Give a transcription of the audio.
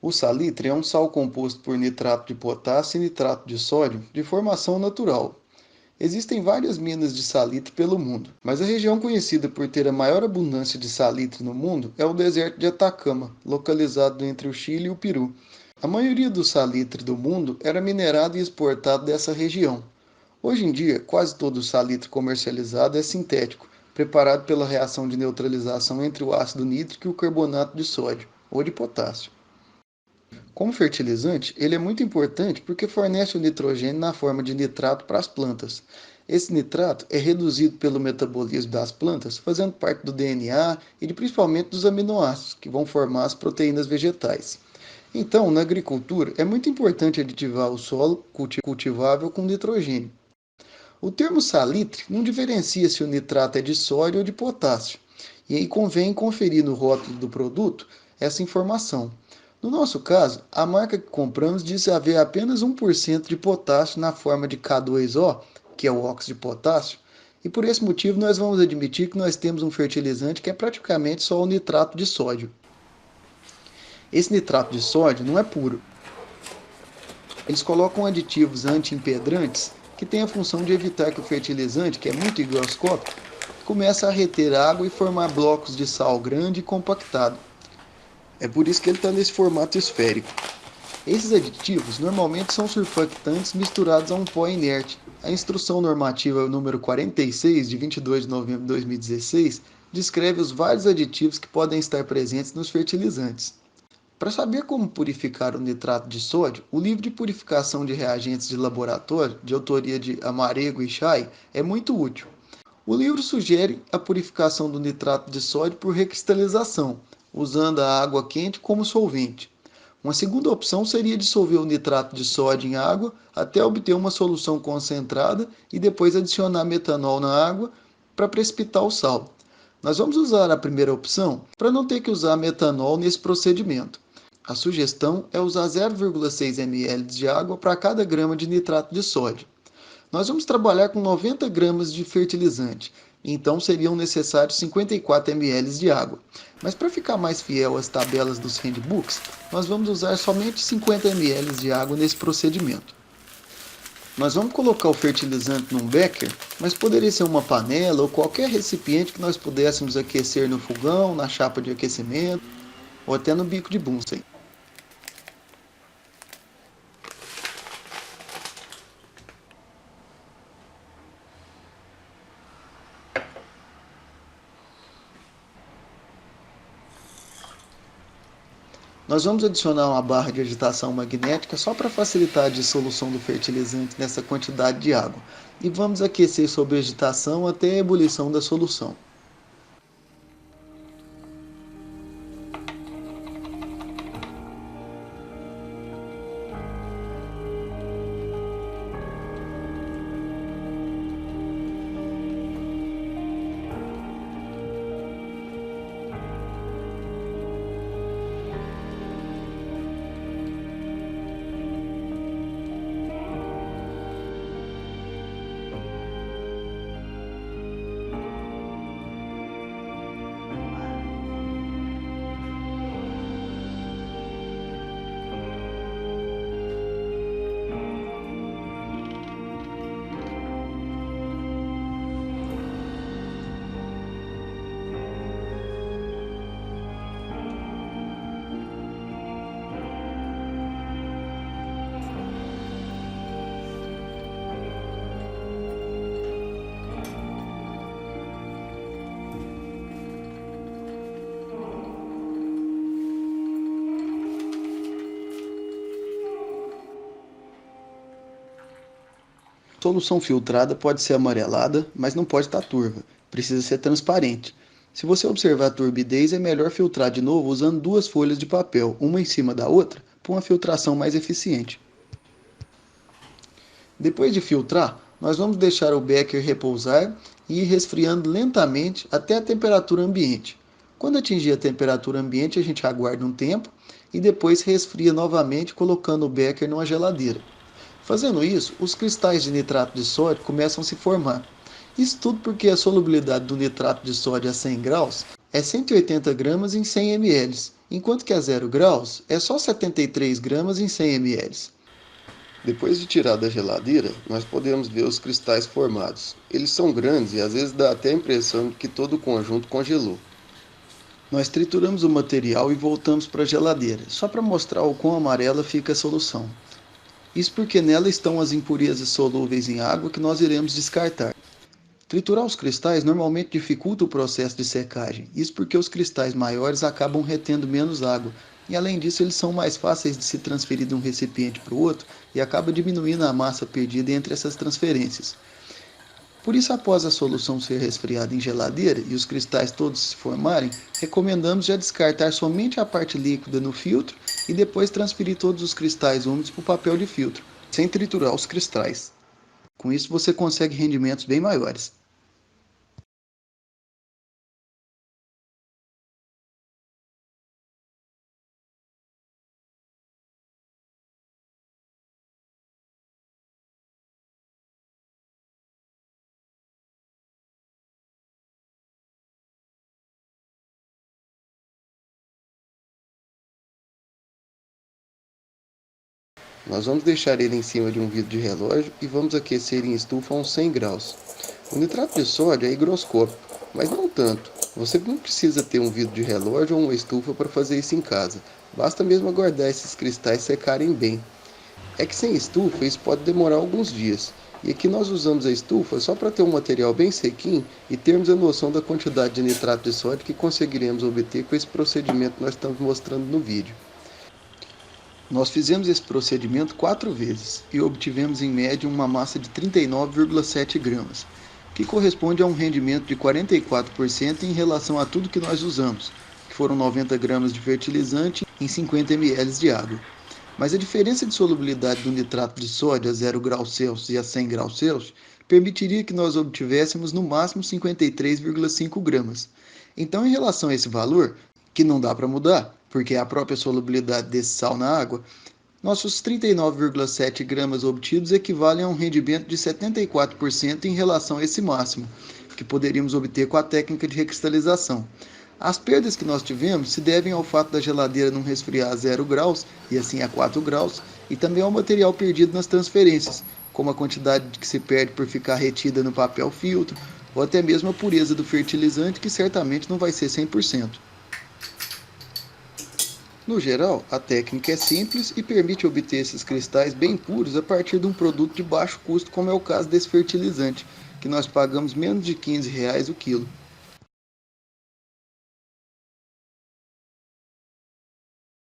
O salitre é um sal composto por nitrato de potássio e nitrato de sódio de formação natural. Existem várias minas de salitre pelo mundo, mas a região conhecida por ter a maior abundância de salitre no mundo é o deserto de Atacama, localizado entre o Chile e o Peru. A maioria do salitre do mundo era minerado e exportado dessa região. Hoje em dia, quase todo o salitre comercializado é sintético, preparado pela reação de neutralização entre o ácido nítrico e o carbonato de sódio, ou de potássio. Como fertilizante, ele é muito importante porque fornece o nitrogênio na forma de nitrato para as plantas. Esse nitrato é reduzido pelo metabolismo das plantas, fazendo parte do DNA e principalmente dos aminoácidos, que vão formar as proteínas vegetais. Então, na agricultura, é muito importante aditivar o solo cultivável com nitrogênio. O termo salitre não diferencia se o nitrato é de sódio ou de potássio, e aí convém conferir no rótulo do produto essa informação. No nosso caso, a marca que compramos diz haver apenas 1% de potássio na forma de K2O, que é o óxido de potássio, e por esse motivo nós vamos admitir que nós temos um fertilizante que é praticamente só o nitrato de sódio. Esse nitrato de sódio não é puro. Eles colocam aditivos anti-impedrantes que têm a função de evitar que o fertilizante, que é muito higroscópico, comece a reter água e formar blocos de sal grande e compactado. É por isso que ele está nesse formato esférico. Esses aditivos normalmente são surfactantes misturados a um pó inerte. A instrução normativa número 46, de 22 de novembro de 2016, descreve os vários aditivos que podem estar presentes nos fertilizantes. Para saber como purificar o nitrato de sódio, o livro de purificação de reagentes de laboratório, de autoria de Amarego e Chay, é muito útil. O livro sugere a purificação do nitrato de sódio por recristalização, usando a água quente como solvente. Uma segunda opção seria dissolver o nitrato de sódio em água até obter uma solução concentrada e depois adicionar metanol na água para precipitar o sal. Nós vamos usar a primeira opção para não ter que usar metanol nesse procedimento. A sugestão é usar 0,6 ml de água para cada grama de nitrato de sódio. Nós vamos trabalhar com 90 gramas de fertilizante, então seriam necessários 54 ml de água. Mas para ficar mais fiel às tabelas dos handbooks, nós vamos usar somente 50 ml de água nesse procedimento. Nós vamos colocar o fertilizante num becker, mas poderia ser uma panela ou qualquer recipiente que nós pudéssemos aquecer no fogão, na chapa de aquecimento ou até no bico de Bunsen. Nós vamos adicionar uma barra de agitação magnética só para facilitar a dissolução do fertilizante nessa quantidade de água. E vamos aquecer sob agitação até a ebulição da solução. A solução filtrada pode ser amarelada, mas não pode estar turva. Precisa ser transparente. Se você observar a turbidez, é melhor filtrar de novo usando duas folhas de papel, uma em cima da outra, para uma filtração mais eficiente. Depois de filtrar, nós vamos deixar o becker repousar e ir resfriando lentamente até a temperatura ambiente. Quando atingir a temperatura ambiente, a gente aguarda um tempo e depois resfria novamente colocando o becker numa geladeira. Fazendo isso, os cristais de nitrato de sódio começam a se formar. Isso tudo porque a solubilidade do nitrato de sódio a 100 graus é 180 gramas em 100 ml, enquanto que a 0 graus é só 73 gramas em 100 ml. Depois de tirar da geladeira, nós podemos ver os cristais formados. Eles são grandes e às vezes dá até a impressão de que todo o conjunto congelou. Nós trituramos o material e voltamos para a geladeira, só para mostrar o quão amarela fica a solução. Isso porque nela estão as impurezas solúveis em água que nós iremos descartar. Triturar os cristais normalmente dificulta o processo de secagem, isso porque os cristais maiores acabam retendo menos água, e além disso eles são mais fáceis de se transferir de um recipiente para o outro e acaba diminuindo a massa perdida entre essas transferências. Por isso, após a solução ser resfriada em geladeira e os cristais todos se formarem, recomendamos já descartar somente a parte líquida no filtro e depois transferir todos os cristais úmidos para o papel de filtro, sem triturar os cristais. Com isso você consegue rendimentos bem maiores. Nós vamos deixar ele em cima de um vidro de relógio e vamos aquecer em estufa a uns 100 graus. O nitrato de sódio é higroscópico, mas não tanto. Você não precisa ter um vidro de relógio ou uma estufa para fazer isso em casa. Basta mesmo aguardar esses cristais secarem bem. É que sem estufa isso pode demorar alguns dias. E aqui nós usamos a estufa só para ter um material bem sequinho e termos a noção da quantidade de nitrato de sódio que conseguiremos obter com esse procedimento que nós estamos mostrando no vídeo. Nós fizemos esse procedimento 4 vezes e obtivemos em média uma massa de 39,7 gramas, que corresponde a um rendimento de 44% em relação a tudo que nós usamos, que foram 90 gramas de fertilizante em 50 ml de água. Mas a diferença de solubilidade do nitrato de sódio a 0 graus Celsius e a 100 graus Celsius permitiria que nós obtivéssemos no máximo 53,5 gramas. Então, em relação a esse valor, que não dá para mudar, porque é a própria solubilidade desse sal na água, nossos 39,7 gramas obtidos equivalem a um rendimento de 74% em relação a esse máximo, que poderíamos obter com a técnica de recristalização. As perdas que nós tivemos se devem ao fato da geladeira não resfriar a 0 graus e assim a 4 graus, e também ao material perdido nas transferências, como a quantidade que se perde por ficar retida no papel filtro, ou até mesmo a pureza do fertilizante, que certamente não vai ser 100%. No geral, a técnica é simples e permite obter esses cristais bem puros a partir de um produto de baixo custo, como é o caso desse fertilizante, que nós pagamos menos de R$ 15 o quilo.